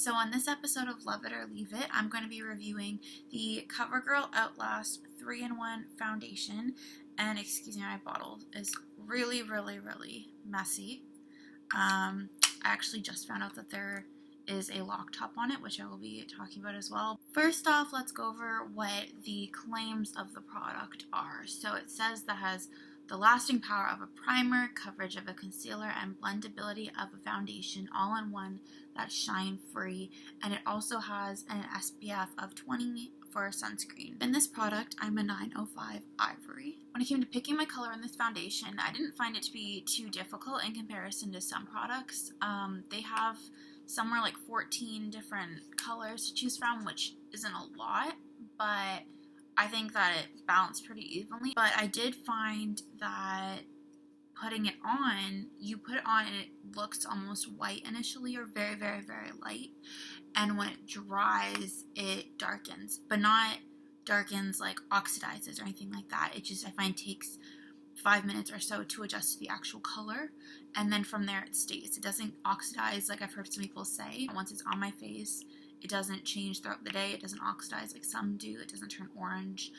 So on this episode of Love It or Leave It, I'm going to be reviewing the CoverGirl Outlast 3-in-1 foundation. And excuse me, my bottle is really messy. I actually just found out that there is a lock top on it, which I will be talking about as well. First off, let's go over what the claims of the product are. So it says that has the lasting power of a primer, coverage of a concealer, and blendability of a foundation all in one that's shine free. And it also has an SPF of 20 for sunscreen. In this product, I'm a 905 Ivory. When it came to picking my color in this foundation, I didn't find it to be too difficult in comparison to some products. They have somewhere like 14 different colors to choose from, which isn't a lot, but I think that it balanced pretty evenly. But I did find that putting it on, you put it on and it looks almost white initially, or very light, and when it dries it darkens, but not darkens like oxidizes or anything like that. It just, I find, takes 5 minutes or so to adjust to the actual color, and then from there it stays. It doesn't oxidize like I've heard some people say. Once it's on my face, it doesn't change throughout the day. It doesn't oxidize like some do. It doesn't turn orange.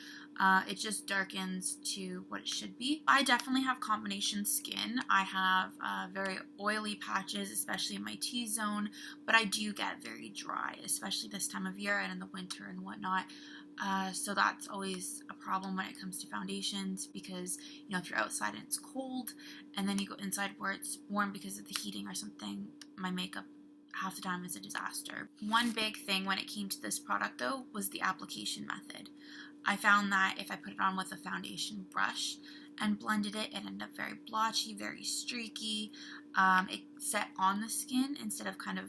It just darkens to what it should be. I definitely have combination skin. I have very oily patches, especially in my T-zone, but I do get very dry, especially this time of year and in the winter and whatnot. So that's always a problem when it comes to foundations, because, you know, if you're outside and it's cold and then you go inside where it's warm because of the heating or something, my makeup half the time is a disaster. One big thing when it came to this product though was the application method. I found that if I put it on with a foundation brush and blended it, it ended up very blotchy, very streaky. It set on the skin instead of kind of,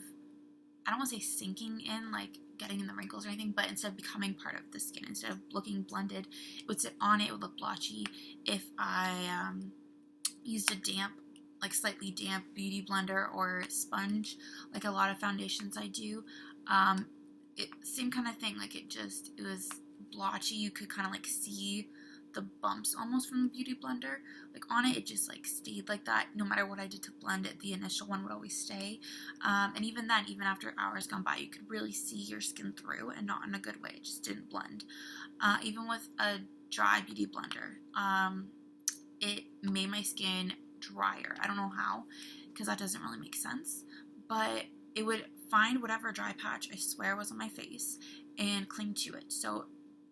I don't want to say sinking in, like getting in the wrinkles or anything, but instead of becoming part of the skin, instead of looking blended, it would sit on it, it would look blotchy. If I used a damp, like slightly damp beauty blender or sponge, like a lot of foundations I do, same kind of thing, like it was blotchy. You could kind of like see the bumps almost from the beauty blender, like on it. It just like stayed like that no matter what I did to blend it. The initial one would always stay, and even then, even after hours gone by, you could really see your skin through, and not in a good way. It just didn't blend. Even with a dry beauty blender, it made my skin drier. I don't know how, because that doesn't really make sense, but it would find whatever dry patch I swear was on my face and cling to it. So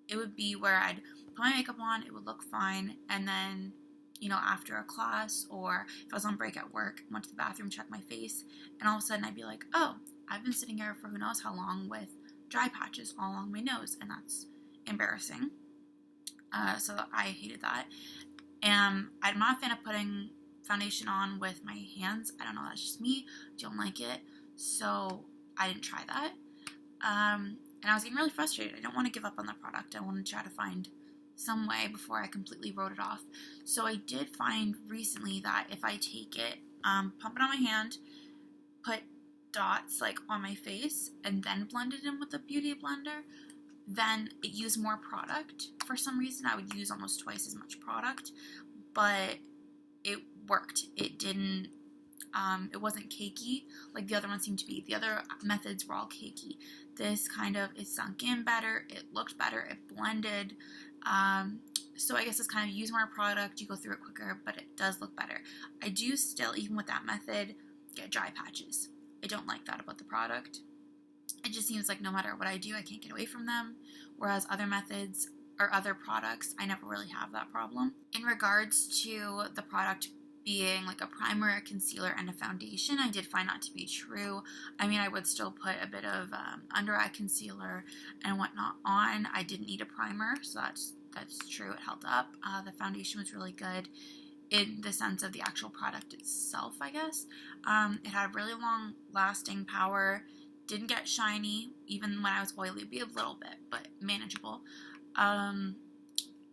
it would be where I'd put my makeup on, it would look fine, and then, you know, after a class or if I was on break at work, went to the bathroom, checked my face, and all of a sudden I'd be like, oh, I've been sitting here for who knows how long with dry patches all along my nose, and that's embarrassing. So I hated that. And I'm not a fan of putting foundation on with my hands. I don't know, that's just me. Don't like it. So I didn't try that. And I was getting really frustrated. I don't want to give up on the product. I want to try to find some way before I completely wrote it off. So I did find recently that if I take it, pump it on my hand, put dots like on my face, and then blend it in with a beauty blender, then it used more product. For some reason, I would use almost twice as much product, but it worked. It didn't, it wasn't cakey like the other one seemed to be. The other methods were all cakey. This kind of, it sunk in better, it looked better, it blended. So I guess it's kind of use more product, you go through it quicker, but it does look better. I do still, even with that method, get dry patches. I don't like that about the product. It just seems like no matter what I do, I can't get away from them. Whereas other methods or other products, I never really have that problem. In regards to the product being like a primer, a concealer, and a foundation, I did find that to be true. I mean, I would still put a bit of under eye concealer and whatnot on. I didn't need a primer, so that's true. It held up. The foundation was really good in the sense of the actual product itself, I guess. It had really long lasting power. Didn't get shiny, even when I was oily. It'd be a little bit, but manageable.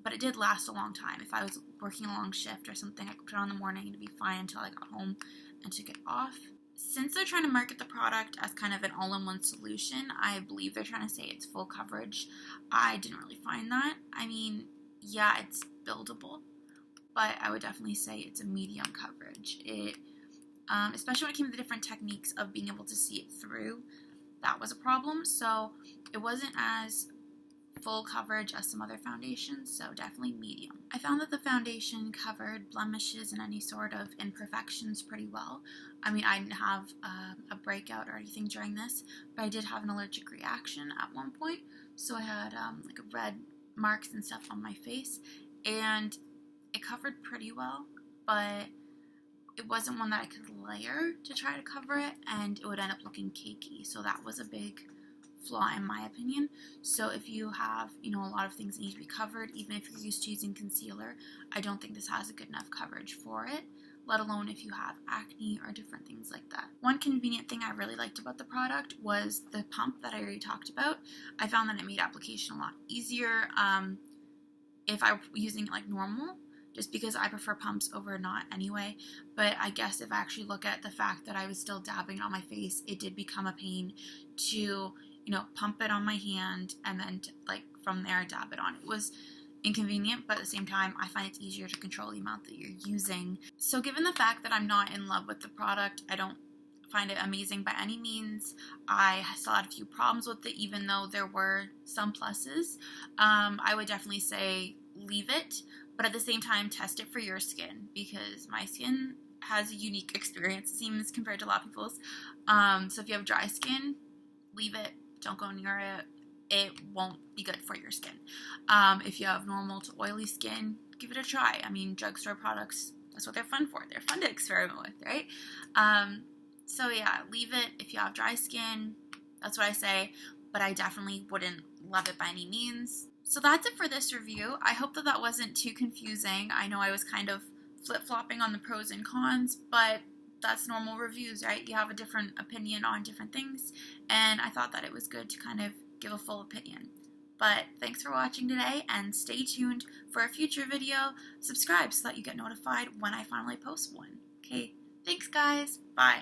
But it did last a long time. If I was working a long shift or something, I could put it on in the morning and it'd be fine until I got home and took it off. Since they're trying to market the product as kind of an all-in-one solution, I believe they're trying to say it's full coverage. I didn't really find that. I mean, yeah, it's buildable, but I would definitely say it's a medium coverage. It, especially when it came to the different techniques of being able to see it through, that was a problem. So it wasn't as full coverage as some other foundations, so definitely medium. I found that the foundation covered blemishes and any sort of imperfections pretty well. I mean, I didn't have a breakout or anything during this, but I did have an allergic reaction at one point, so I had like red marks and stuff on my face, and it covered pretty well, but it wasn't one that I could layer to try to cover it, and it would end up looking cakey, so that was a big flaw in my opinion. So if you have, a lot of things that need to be covered, even if you're used to using concealer, I don't think this has a good enough coverage for it, let alone if you have acne or different things like that. One convenient thing I really liked about the product was the pump that I already talked about. I found that it made application a lot easier if I were using it like normal, just because I prefer pumps over not anyway. But I guess if I actually look at the fact that I was still dabbing on my face, it did become a pain to pump it on my hand and then from there dab it on. It was inconvenient, but at the same time, I find it's easier to control the amount that you're using. So given the fact that I'm not in love with the product, I don't find it amazing by any means. I still had a few problems with it, even though there were some pluses. I would definitely say leave it, but at the same time, test it for your skin, because my skin has a unique experience, it seems, compared to a lot of people's. So if you have dry skin, leave it. Don't go near it. It won't be good for your skin. If you have normal to oily skin, give it a try. I mean, drugstore products, that's what they're fun for. They're fun to experiment with, right? So yeah, leave it. If you have dry skin, that's what I say, but I definitely wouldn't love it by any means. So that's it for this review. I hope that that wasn't too confusing. I know I was kind of flip-flopping on the pros and cons, but that's normal reviews, right? You have a different opinion on different things, and I thought that it was good to kind of give a full opinion. But thanks for watching today, and stay tuned for a future video. Subscribe so that you get notified when I finally post one. Okay, thanks guys. Bye.